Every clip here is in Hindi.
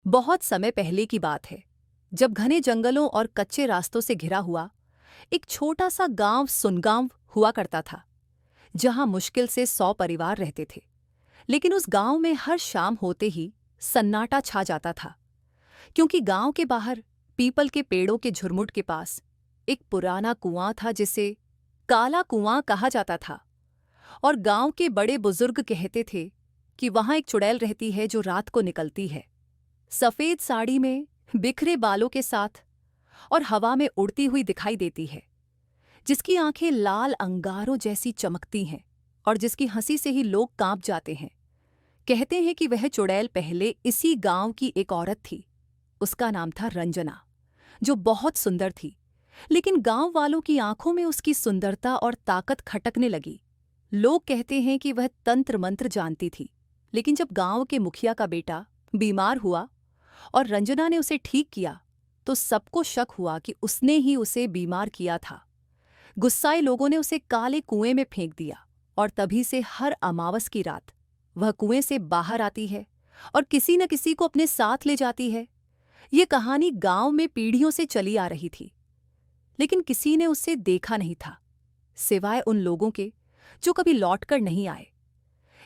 बहुत समय पहले की बात है, जब घने जंगलों और कच्चे रास्तों से घिरा हुआ एक छोटा सा गांव सुनगांव हुआ करता था, जहां मुश्किल से 100 परिवार रहते थे। लेकिन उस गांव में हर शाम होते ही सन्नाटा छा जाता था, क्योंकि गांव के बाहर पीपल के पेड़ों के झुरमुट के पास एक पुराना कुआं था जिसे काला कुआं कहा जाता था। और गांव के बड़े बुजुर्ग कहते थे कि वहां एक चुड़ैल रहती है जो रात को निकलती है, सफेद साड़ी में, बिखरे बालों के साथ, और हवा में उड़ती हुई दिखाई देती है, जिसकी आंखें लाल अंगारों जैसी चमकती हैं और जिसकी हंसी से ही लोग कांप जाते हैं। कहते हैं कि वह चुड़ैल पहले इसी गांव की एक औरत थी। उसका नाम था रंजना, जो बहुत सुंदर थी। लेकिन गांव वालों की आंखों में उसकी सुंदरता और ताकत खटकने लगी। लोग कहते हैं कि वह तंत्र मंत्र जानती थी। लेकिन जब गांव के मुखिया का बेटा बीमार हुआ और रंजना ने उसे ठीक किया, तो सबको शक हुआ कि उसने ही उसे बीमार किया था। गुस्साए लोगों ने उसे काले कुएं में फेंक दिया, और तभी से हर अमावस की रात वह कुएं से बाहर आती है और किसी न किसी को अपने साथ ले जाती है। ये कहानी गांव में पीढ़ियों से चली आ रही थी, लेकिन किसी ने उसे देखा नहीं था, सिवाय उन लोगों के जो कभी लौटकर नहीं आए।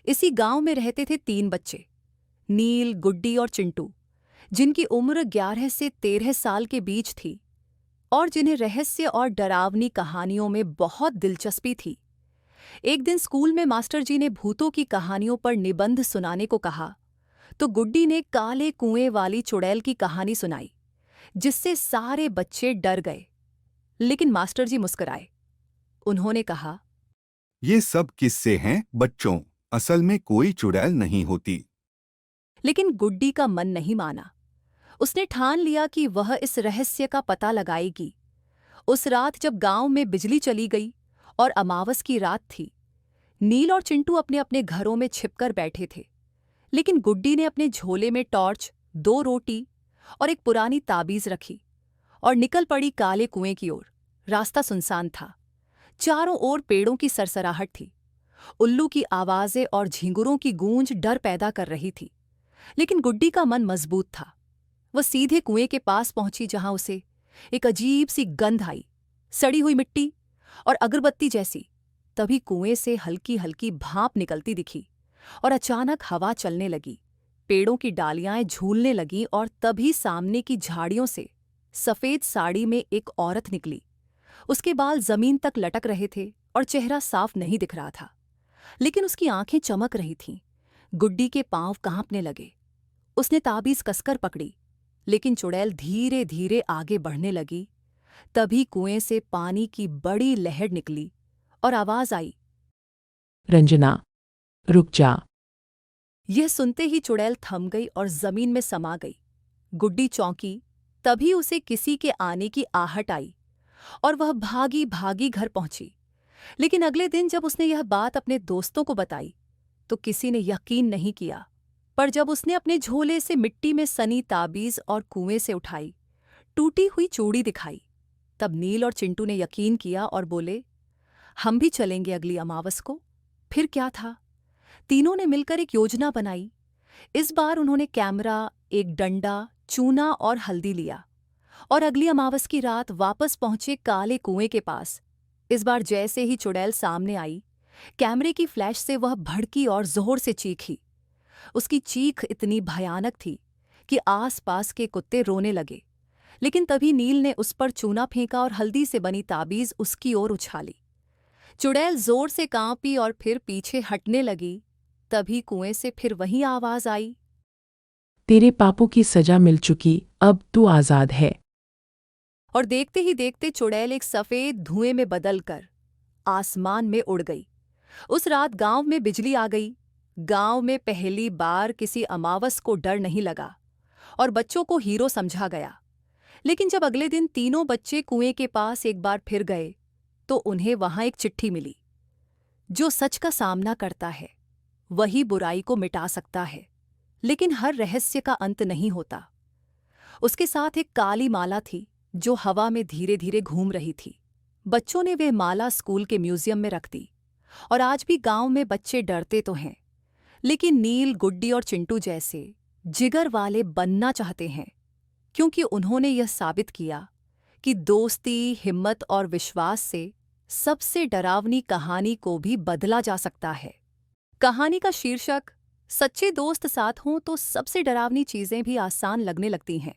इसी गांव में रहते थे 3 बच्चे, नील, गुड्डी और चिंटू, जिनकी उम्र 11 से 13 साल के बीच थी और जिन्हें रहस्य और डरावनी कहानियों में बहुत दिलचस्पी थी। एक दिन स्कूल में मास्टर जी ने भूतों की कहानियों पर निबंध सुनाने को कहा, तो गुड्डी ने काले कुएं वाली चुड़ैल की कहानी सुनाई, जिससे सारे बच्चे डर गए। लेकिन मास्टर जी मुस्कुराए। उन्होंने कहा, ये सब किस्से हैं बच्चों, असल में कोई चुड़ैल नहीं होती। लेकिन गुड्डी का मन नहीं माना। उसने ठान लिया कि वह इस रहस्य का पता लगाएगी। उस रात जब गांव में बिजली चली गई और अमावस की रात थी, नील और चिंटू अपने अपने घरों में छिपकर बैठे थे। लेकिन गुड्डी ने अपने झोले में टॉर्च, 2 रोटी और एक पुरानी ताबीज रखी और निकल पड़ी काले कुएं की ओर। रास्ता सुनसान था। चारों ओर पेड़ों की सरसराहट थी। उल्लू की आवाजें और झींगुरों की गूंज डर पैदा कर रही थी। लेकिन गुड्डी का मन मजबूत था। वह सीधे कुएं के पास पहुंची, जहां उसे एक अजीब सी गंध आई, सड़ी हुई मिट्टी और अगरबत्ती जैसी। तभी कुएं से हल्की हल्की भाप निकलती दिखी और अचानक हवा चलने लगी। पेड़ों की डालियां झूलने लगीं और तभी सामने की झाड़ियों से सफेद साड़ी में एक औरत निकली। उसके बाल जमीन तक लटक रहे थे और चेहरा साफ नहीं दिख रहा था, लेकिन उसकी आंखें चमक रही थीं। गुड्डी के पांव कांपने लगे। उसने ताबीज कसकर पकड़ी, लेकिन चुड़ैल धीरे धीरे आगे बढ़ने लगी। तभी कुएं से पानी की बड़ी लहर निकली और आवाज आई, रंजना, रुक जा। यह सुनते ही चुड़ैल थम गई और जमीन में समा गई। गुड्डी चौंकी। तभी उसे किसी के आने की आहट आई और वह भागी भागी घर पहुंची। लेकिन अगले दिन जब उसने यह बात अपने दोस्तों को बताई, तो किसी ने यकीन नहीं किया। पर जब उसने अपने झोले से मिट्टी में सनी ताबीज और कुएं से उठाई टूटी हुई चूड़ी दिखाई, तब नील और चिंटू ने यकीन किया और बोले, हम भी चलेंगे अगली अमावस को। फिर क्या था, तीनों ने मिलकर एक योजना बनाई। इस बार उन्होंने कैमरा, एक डंडा, चूना और हल्दी लिया और अगली अमावस की रात वापस पहुंचे काले कुएं के पास। इस बार जैसे ही चुड़ैल सामने आई, कैमरे की फ्लैश से वह भड़की और जोर से चीखी। उसकी चीख इतनी भयानक थी कि आस-पास के कुत्ते रोने लगे। लेकिन तभी नील ने उस पर चूना फेंका और हल्दी से बनी ताबीज उसकी ओर उछाली। चुड़ैल जोर से कांपी और फिर पीछे हटने लगी। तभी कुएं से फिर वही आवाज आई, तेरे पापों की सजा मिल चुकी, अब तू आजाद है। और देखते ही देखते चुड़ैल एक सफेद धुएं में बदलकर आसमान में उड़ गई। उस रात गांव में बिजली आ गई। गांव में पहली बार किसी अमावस को डर नहीं लगा और बच्चों को हीरो समझा गया। लेकिन जब अगले दिन तीनों बच्चे कुएं के पास एक बार फिर गए, तो उन्हें वहां एक चिट्ठी मिली। जो सच का सामना करता है वही बुराई को मिटा सकता है, लेकिन हर रहस्य का अंत नहीं होता। उसके साथ एक काली माला थी जो हवा में धीरे धीरे घूम रही थी। बच्चों ने वे माला स्कूल के म्यूजियम में रख दी और आज भी गांव में बच्चे डरते तो हैं, लेकिन नील, गुड्डी और चिंटू जैसे जिगर वाले बनना चाहते हैं, क्योंकि उन्होंने यह साबित किया कि दोस्ती, हिम्मत और विश्वास से सबसे डरावनी कहानी को भी बदला जा सकता है। कहानी का शीर्षक सच्चे दोस्त साथ हों तो सबसे डरावनी चीजें भी आसान लगने लगती हैं।